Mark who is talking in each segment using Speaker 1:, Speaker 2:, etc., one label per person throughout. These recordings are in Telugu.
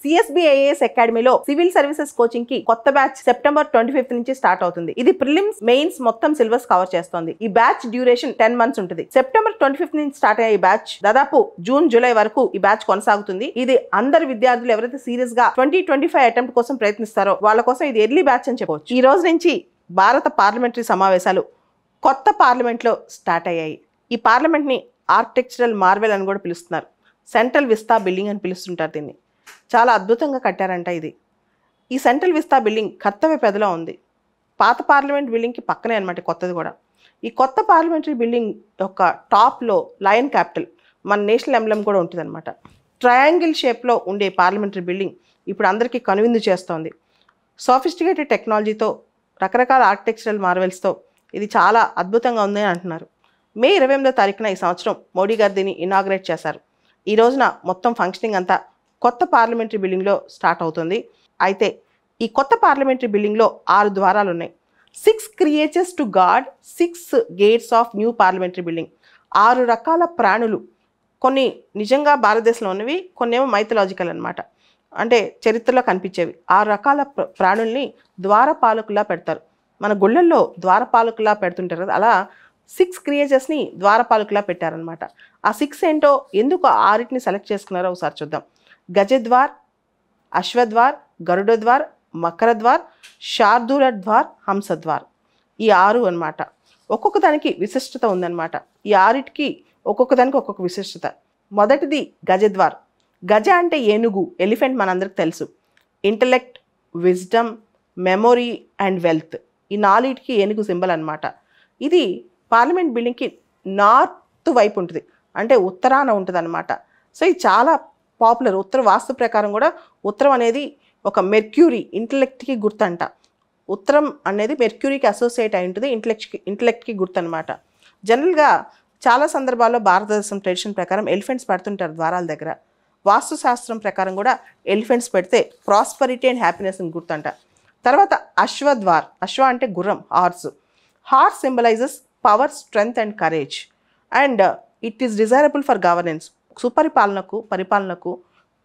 Speaker 1: సిఎస్బిఐఏఎస్ అకాడమీలో సివిల్ సర్వీసెస్ కోచింగ్ కి కొత్త బ్యాచ్ సెప్టెంబర్ 25 నుంచి స్టార్ట్ అవుతుంది. ఇది ప్రిలిమ్స్ మెయిన్స్ మొత్తం సిలబస్ కవర్ చేస్తుంది. ఈ బ్యాచ్ డ్యూరేషన్ 10 months ఉంటుంది. సెప్టెంబర్ 25 నుంచి స్టార్ట్ అయ్యే ఈ బ్యాచ్ దాదాపు జూన్ జూలై వరకు ఈ బ్యాచ్ కొనసాగుతుంది. ఇది అందరు విద్యార్థులు ఎవరైతే సీరియస్ గా 2025 అటెంప్ట్ కోసం ప్రయత్నిస్తారో వాళ్ళ కోసం ఇది ఎర్లీ బ్యాచ్ అని చెప్పవచ్చు. ఈ రోజు నుంచి భారత పార్లమెంటరీ సమావేశాలు కొత్త పార్లమెంట్లో స్టార్ట్ అయ్యాయి. ఈ పార్లమెంట్ని ఆర్కిటెక్చరల్ మార్వెల్ అని కూడా పిలుస్తున్నారు. సెంట్రల్ విస్తా బిల్డింగ్ అని పిలుస్తుంటారు దీన్ని. చాలా అద్భుతంగా కట్టారంట ఇది. ఈ సెంట్రల్ విస్తా బిల్డింగ్ కర్తవ్యపేదలో ఉంది. పాత పార్లమెంట్ బిల్డింగ్కి పక్కనే అనమాట కొత్తది కూడా. ఈ కొత్త పార్లమెంటరీ బిల్డింగ్ యొక్క టాప్లో లయన్ క్యాపిటల్ మన నేషనల్ ఎంబ్లెమ్ కూడా ఉంటుంది అనమాట. ట్రయాంగిల్ షేప్లో ఉండే పార్లమెంటరీ బిల్డింగ్ ఇప్పుడు అందరికీ కనువిందు చేస్తోంది. సోఫిస్టికేటెడ్ టెక్నాలజీతో రకరకాల ఆర్కిటెక్చరల్ మార్వెల్స్తో ఇది చాలా అద్భుతంగా ఉంది అని అంటున్నారు. మే 28వ తారీఖున ఈ సంవత్సరం మోడీ గారు దీన్ని ఇనాగ్రేట్ చేశారు. ఈ రోజున మొత్తం ఫంక్షనింగ్ అంతా కొత్త పార్లమెంటరీ బిల్డింగ్లో స్టార్ట్ అవుతుంది. అయితే ఈ కొత్త పార్లమెంటరీ బిల్డింగ్లో 6 ద్వారాలు ఉన్నాయి. 6 creatures to God 6 gates of new parliamentary building. 6 రకాల ప్రాణులు, కొన్ని నిజంగా భారతదేశంలో ఉన్నవి, కొన్ని ఏమో మైథలాజికల్ అనమాట, అంటే చరిత్రలో కనిపించేవి. 6 రకాల ప్రాణుల్ని ద్వారపాలకులా పెడతారు. మన గుళ్ళల్లో ద్వారపాలకులా పెడుతుంటారు కదా, అలా 6 క్రియేచర్స్ని ద్వారపాలకులా పెట్టారనమాట. ఆ 6 ఏంటో, ఎందుకు 6ని సెలెక్ట్ చేసుకున్నారో ఒకసారి చూద్దాం. గజద్వార్, అశ్వద్వార్, గరుడద్వార్, మకరద్వార్, శార్దూలద్వార్, హంసద్వార్. ఈ 6 అనమాట. ఒక్కొక్క దానికి విశిష్టత ఉందన్నమాట. ఈ 6కి ఒక్కొక్క దానికి ఒక్కొక్క విశిష్టత. మొదటిది గజద్వార్. గజ అంటే ఏనుగు, ఎలిఫెంట్ మనందరికి తెలుసు. Intellect, wisdom, memory and wealth, ఈ 4కి ఏనుగు సింబల్ అనమాట. ఇది పార్లమెంట్ బిల్డింగ్కి నార్త్ వైపు ఉంటుంది, అంటే ఉత్తరాన ఉంటుంది అనమాట. సో ఇది చాలా పాపులర్. ఉత్తర వాస్తు ప్రకారం కూడా ఉత్తరం అనేది ఒక మెర్క్యూరీ, ఇంటలెక్ట్కి గుర్తంట. ఉత్తరం అనేది మెర్క్యూరీకి అసోసియేట్ అయి ఉంటుంది, ఇంటలెక్ట్కి గుర్తు అనమాట. జనరల్గా చాలా సందర్భాల్లో భారతదేశం ట్రెడిషన్ ప్రకారం ఎలిఫెంట్స్ పెడుతుంటారు ద్వారాల దగ్గర. వాస్తు శాస్త్రం ప్రకారం కూడా ఎలిఫెంట్స్ పెడితే ప్రాస్పరిటీ అండ్ హ్యాపీనెస్ అని గుర్తంట. తర్వాత అశ్వద్వార్. అశ్వ అంటే గుర్రం, horse. Horse symbolises power, strength and courage, and it is desirable for governance. పరిపాలనకు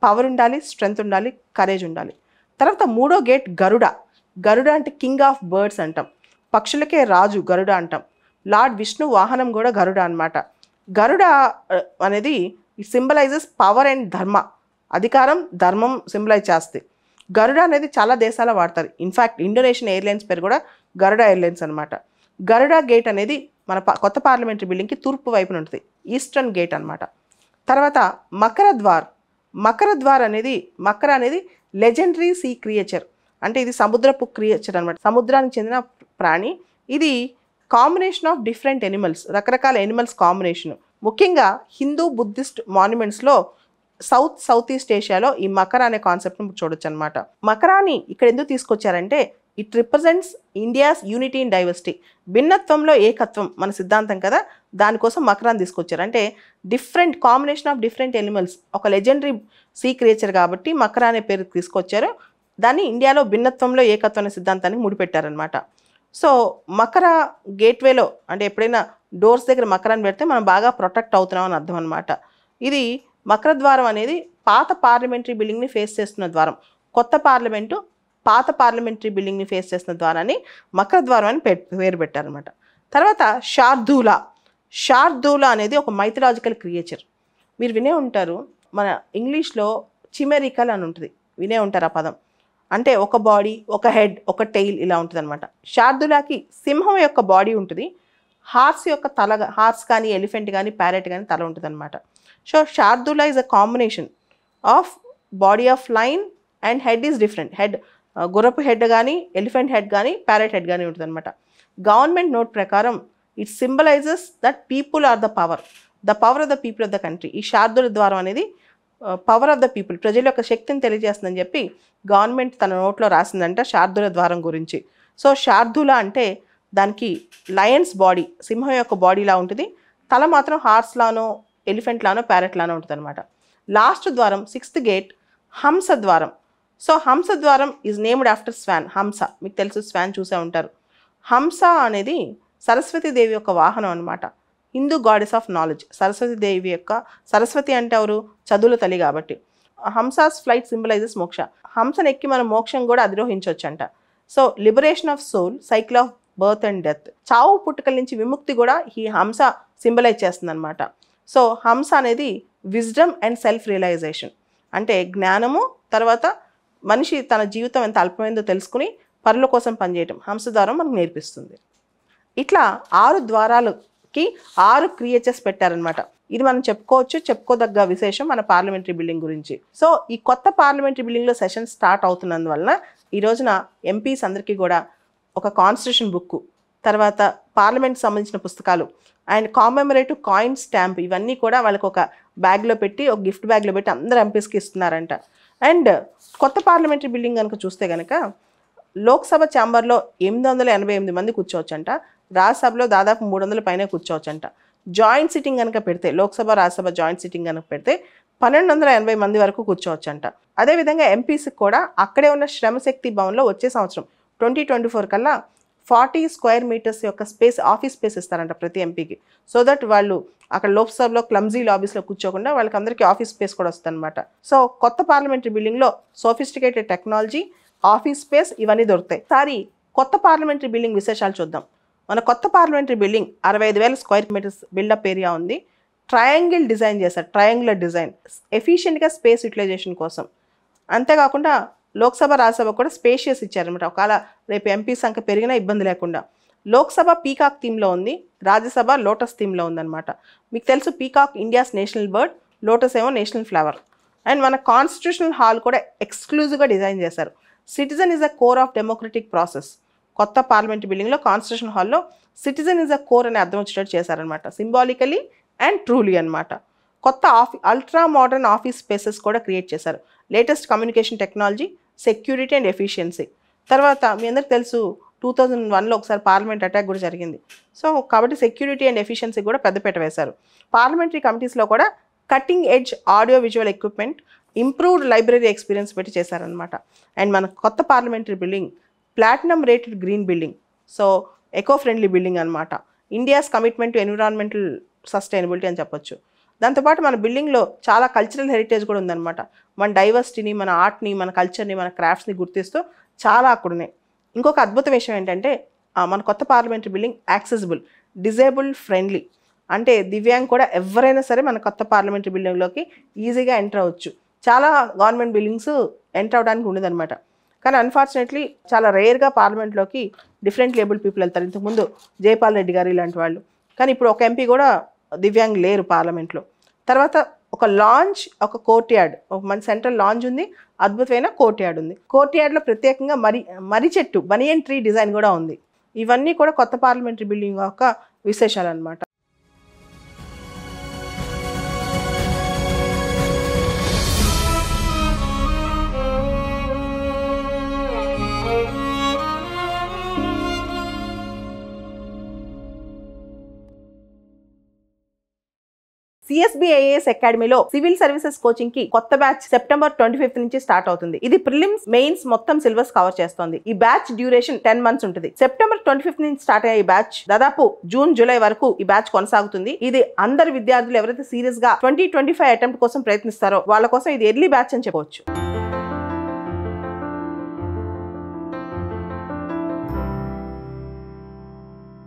Speaker 1: పవర్ ఉండాలి, స్ట్రెంగ్త్ ఉండాలి, కరేజ్ ఉండాలి. తర్వాత 3వ గేట్ గరుడ. గరుడ అంటే కింగ్ ఆఫ్ బర్డ్స్ అంటాం. పక్షులకే రాజు గరుడ అంటాం. లార్డ్ విష్ణు వాహనం కూడా గరుడ అనమాట. గరుడ అనేది ఇట్ సింబలైజెస్ పవర్ అండ్ ధర్మ, అధికారం, ధర్మం సింబలైజ్ చేస్తుంది. గరుడ అనేది చాలా దేశాల్లో వాడతారు. ఇన్ఫ్యాక్ట్ ఇండోనేషియన్ ఎయిర్లైన్స్ పేరు కూడా గరుడ ఎయిర్లైన్స్ అనమాట. గరుడ గేట్ అనేది మన కొత్త పార్లమెంటరీ బిల్డింగ్కి తూర్పు వైపున ఉంటుంది, ఈస్టర్న్ గేట్ అనమాట. తర్వాత మకరద్వార్. మకరద్వార్ అనేది, మకర అనేది లెజెండరీ సీ క్రియేచర్, అంటే ఇది సముద్రపు క్రియేచర్ అనమాట. సముద్రానికి చెందిన ప్రాణి. ఇది కాంబినేషన్ ఆఫ్ డిఫరెంట్ ఎనిమల్స్, రకరకాల ఎనిమల్స్ కాంబినేషన్. ముఖ్యంగా హిందూ బుద్ధిస్ట్ మాన్యుమెంట్స్లో సౌత్ ఈస్ట్ ఏషియాలో ఈ మకర అనే కాన్సెప్ట్ని చూడొచ్చు అనమాట. మకరాని ఇక్కడ ఎందుకు తీసుకొచ్చారంటే it represents India's unity in diversity. భిన్నత్వంలో ఏకత్వం మన సిద్ధాంతం కదా, దానికోసం మకరాన్ని తీసుకొచ్చారు. అంటే different combination of different animals, ఒక లెజెండరీ సీ క్రియేచర్ కాబట్టి మకర అనే పేరు తీసుకొచ్చారు. దాన్ని ఇండియాలో భిన్నత్వంలో ఏకత్వం అనే సిద్ధాంతానికి ముడిపెట్టారనమాట. సో మకర గేట్వేలో, అంటే ఎప్పుడైనా డోర్స్ దగ్గర మకరాన్ని పెడితే మనం బాగా ప్రొటెక్ట్ అవుతున్నాం అని అర్థం అనమాట. ఇది మకర ద్వారం అనేది పాత పార్లమెంటరీ బిల్డింగ్ని ఫేస్ చేస్తున్న ద్వారం. కొత్త పార్లమెంటు పాత పార్లమెంటరీ బిల్డింగ్ని ఫేస్ చేస్తున్న ద్వారాన్ని మకర ద్వారం అని పేరు పెట్టారనమాట. తర్వాత శార్దూలా. శార్దూలా అనేది ఒక మైథలాజికల్ క్రియేచర్. మీరు వినే ఉంటారు, మన ఇంగ్లీష్లో చిమెరికల్ అని ఉంటుంది, వినే ఉంటారు ఆ పదం. అంటే ఒక బాడీ, ఒక హెడ్, ఒక టెయిల్ ఇలా ఉంటుంది అనమాట. శార్దూలాకి సింహం యొక్క బాడీ ఉంటుంది, హార్స్ యొక్క తల, హార్స్ కానీ ఎలిఫెంట్ కానీ ప్యారెట్ కానీ తల ఉంటుంది అనమాట. So Shardula is a combination of body of lion and head is different. Head గుర్రపు హెడ్ కానీ, ఎలిఫెంట్ హెడ్ కానీ, ప్యారెట్ హెడ్ కానీ ఉంటుంది అనమాట. గవర్నమెంట్ నోట్ ప్రకారం it symbolises that people are the power of the people of the country. ఈ శార్దూల ద్వారం అనేది పవర్ ఆఫ్ ద పీపుల్, ప్రజల యొక్క శక్తిని తెలియజేస్తుందని చెప్పి గవర్నమెంట్ తన నోట్లో రాసిందంట శార్దూల ద్వారం గురించి. సో శార్దూల అంటే దానికి లయన్స్ బాడీ, సింహం యొక్క బాడీలా ఉంటుంది, తల మాత్రం హార్స్లానో ఎలిఫెంట్లానో ప్యారెట్లానో ఉంటుంది అనమాట. లాస్ట్ ద్వారం 6th గేట్ హంస ద్వారం. సో హంస ద్వారం ఈజ్ నేమ్డ్ ఆఫ్టర్ స్వాన్. హంస మీకు తెలుసు, స్వాన్ చూసే ఉంటారు. హంస అనేది సరస్వతీదేవి యొక్క వాహనం అనమాట. Hindu goddess of knowledge. Saraswatidevi యొక్క, సరస్వతి అంటే ఎవరు? చదువుల తల్లి కాబట్టి. హంసాస్ ఫ్లైట్ సింబలైజెస్ మోక్ష. హంసను ఎక్కి మనం మోక్షం కూడా అధిరోహించవచ్చు అంట. So liberation of soul, cycle of birth and death, చావు పుట్టుకల నుంచి విముక్తి కూడా ఈ హంస సింబలైజ్ చేస్తుంది అనమాట. సో హంస అనేది విజ్డమ్ అండ్ సెల్ఫ్ రియలైజేషన్, అంటే జ్ఞానము, తర్వాత మనిషి తన జీవితం ఎంత అల్పమైందో తెలుసుకుని పరుల కోసం పనిచేయటం హంస ద్వారా మనకు నేర్పిస్తుంది. ఇట్లా 6 ద్వారాలకి 6 క్రియేచర్స్ పెట్టారనమాట. ఇది మనం చెప్పుకోదగ్గ విశేషం మన పార్లమెంటరీ బిల్డింగ్ గురించి. సో ఈ కొత్త పార్లమెంటరీ బిల్డింగ్లో సెషన్ స్టార్ట్ అవుతున్నందువలన ఈ రోజున ఎంపీస్ అందరికీ కూడా ఒక కాన్స్టిట్యూషన్ బుక్, తర్వాత పార్లమెంట్ సంబంధించిన పుస్తకాలు అండ్ కామెమరేటివ్ కాయిన్ స్టాంప్ ఇవన్నీ కూడా వాళ్ళకి ఒక బ్యాగ్లో పెట్టి, ఒక గిఫ్ట్ బ్యాగ్లో పెట్టి అందరు ఎంపీస్కి ఇస్తున్నారంట. అండ్ కొత్త పార్లమెంటరీ బిల్డింగ్ కనుక చూస్తే కనుక లోక్సభ ఛాంబర్లో 888 మంది కూర్చోవచ్చంట, రాజ్యసభలో దాదాపు 300 పైనే కూర్చోవచ్చంట. జాయింట్ సిట్టింగ్ కనుక పెడితే, లోక్సభ రాజ్యసభ జాయింట్ సిట్టింగ్ కనుక పెడితే 1280 మంది వరకు కూర్చోవచ్చంట. అదేవిధంగా ఎంపీస్కి కూడా అక్కడే ఉన్న శ్రమశక్తి భవన్లో వచ్చే సంవత్సరం 2024 కల్లా 40 స్క్వేర్ మీటర్స్ యొక్క స్పేస్, ఆఫీస్ స్పేస్ ఇస్తారంట ప్రతి ఎంపీకి. సో దట్ వాళ్ళు అక్కడ లోక్సభలో క్లమ్జీ లాబీస్లో కూర్చోకుండా వాళ్ళకి అందరికీ ఆఫీస్ స్పేస్ కూడా వస్తుంది అనమాట. సో కొత్త పార్లమెంటరీ బిల్డింగ్లో సోఫిస్టికేటెడ్ టెక్నాలజీ, ఆఫీస్ స్పేస్ ఇవన్నీ దొరుకుతాయి. సారి కొత్త పార్లమెంటరీ బిల్డింగ్ విశేషాలు చూద్దాం. మన కొత్త parliamentary building 65,000 square metres buildup area ఉంది. ట్రయాంగిల్ డిజైన్ చేశారు, ట్రయాంగులర్ డిజైన్, ఎఫిషియెంట్గా స్పేస్ యూటిలైజేషన్ కోసం. అంతేకాకుండా లోక్సభ రాజ్యసభ కూడా స్పేషియస్ ఇచ్చారనమాట, ఒకవేళ రేపు ఎంపీ సంఖ్య పెరిగినా ఇబ్బంది లేకుండా. లోక్సభ పీకాక్ థీమ్లో ఉంది, రాజ్యసభ లోటస్ థీమ్లో ఉందన్నమాట. మీకు తెలుసు peacock India's national bird, lotus ఏమో నేషనల్ ఫ్లవర్. అండ్ మన కాన్స్టిట్యూషనల్ హాల్ కూడా ఎక్స్క్లూజివ్గా డిజైన్ చేశారు. Citizen is a core of democratic process. కొత్త పార్లమెంటరీ బిల్డింగ్లో కాన్స్టిట్యూషన్ హాల్లో సిటిజన్ ఈజ్ అ కోర్ అని అర్థం వచ్చేటట్టు చేశారనమాట, సింబాలికలీ అండ్ ట్రూలీ అనమాట. కొత్త అల్ట్రా మోడర్న్ ఆఫీస్ స్పేసెస్ కూడా క్రియేట్ చేశారు. Latest communication technology, security and efficiency. తర్వాత మీ అందరికి తెలుసు 2001లో ఒకసారి పార్లమెంట్ అటాక్ కూడా జరిగింది. సో కాబట్టి సెక్యూరిటీ అండ్ ఎఫిషియన్సీ కూడా పెద్దపీట వేశారు. పార్లమెంటరీ కమిటీస్లో కూడా cutting edge audio visual equipment, improved library experience పెట్టి చేశారనమాట. అండ్ మన కొత్త parliamentary building platinum rated green building, so eco friendly building అనమాట. India's commitment to environmental sustainability అని చెప్పొచ్చు. దాంతోపాటు మన బిల్డింగ్లో చాలా కల్చరల్ హెరిటేజ్ కూడా ఉందన్నమాట. మన డైవర్సిటీని, మన ఆర్ట్ని, మన కల్చర్ని, మన క్రాఫ్ట్స్ని గుర్తిస్తూ చాలా అక్కడ ఉన్నాయి. ఇంకొక అద్భుత విషయం ఏంటంటే మన కొత్త parliamentary building accessible, disable friendly, అంటే దివ్యాంగ్ కూడా ఎవరైనా సరే మన కొత్త పార్లమెంటరీ బిల్డింగ్లోకి ఈజీగా ఎంటర్ అవ్వచ్చు. చాలా గవర్నమెంట్ బిల్డింగ్స్ ఎంటర్ అవ్వడానికి ఉండదన్నమాట. కానీ అన్ఫార్చునేట్లీ చాలా రేర్గా పార్లమెంట్లోకి డిఫరెంట్ లేబుల్ పీపుల్ వెళ్తారు. ఇంతకుముందు జయపాల్ రెడ్డి గారు ఇలాంటి వాళ్ళు. కానీ ఇప్పుడు ఒక ఎంపీ కూడా దివ్యాంగ్ లేరు పార్లమెంట్లో. తర్వాత ఒక లాంజ్, ఒక కోర్ట్ యార్డ్, ఒక మంచి సెంట్రల్ లాంజ్ ఉంది, అద్భుతమైన కోర్ట్ యార్డ్ ఉంది. కోర్ట్ యార్డ్లో ప్రత్యేకంగా మర్రి చెట్టు, బనియన్ ట్రీ డిజైన్ కూడా ఉంది. ఇవన్నీ కూడా కొత్త పార్లమెంటరీ బిల్డింగ్ యొక్క విశేషాలు అనమాట. సిఎస్బిఐఏఎస్ అకాడమీలో సివిల్ సర్వీసెస్ కోచింగ్ కి కొత్త బ్యాచ్ సెప్టెంబర్ 25 నుంచి స్టార్ట్ అవుతుంది. ఇది ప్రిలిమ్స్, మెయిన్స్ మొత్తం సిలబస్ కవర్ చేస్తుంది. ఈ బ్యాచ్ డ్యూరేషన్ 10 months ఉంటుంది. సెప్టెంబర్ 25 నుంచి స్టార్ట్ అయ్యే ఈ బ్యాచ్ దాదాపు జూన్, జూలై వరకు ఈ బ్యాచ్ కొనసాగుతుంది. ఇది అందరు విద్యార్థులు ఎవరైతే సీరియస్ గా 2025 అటెంప్ట్ కోసం ప్రయత్నిస్తారో వాళ్ళ కోసం ఇది ఎర్లీ బ్యాచ్ అని చెప్పవచ్చు.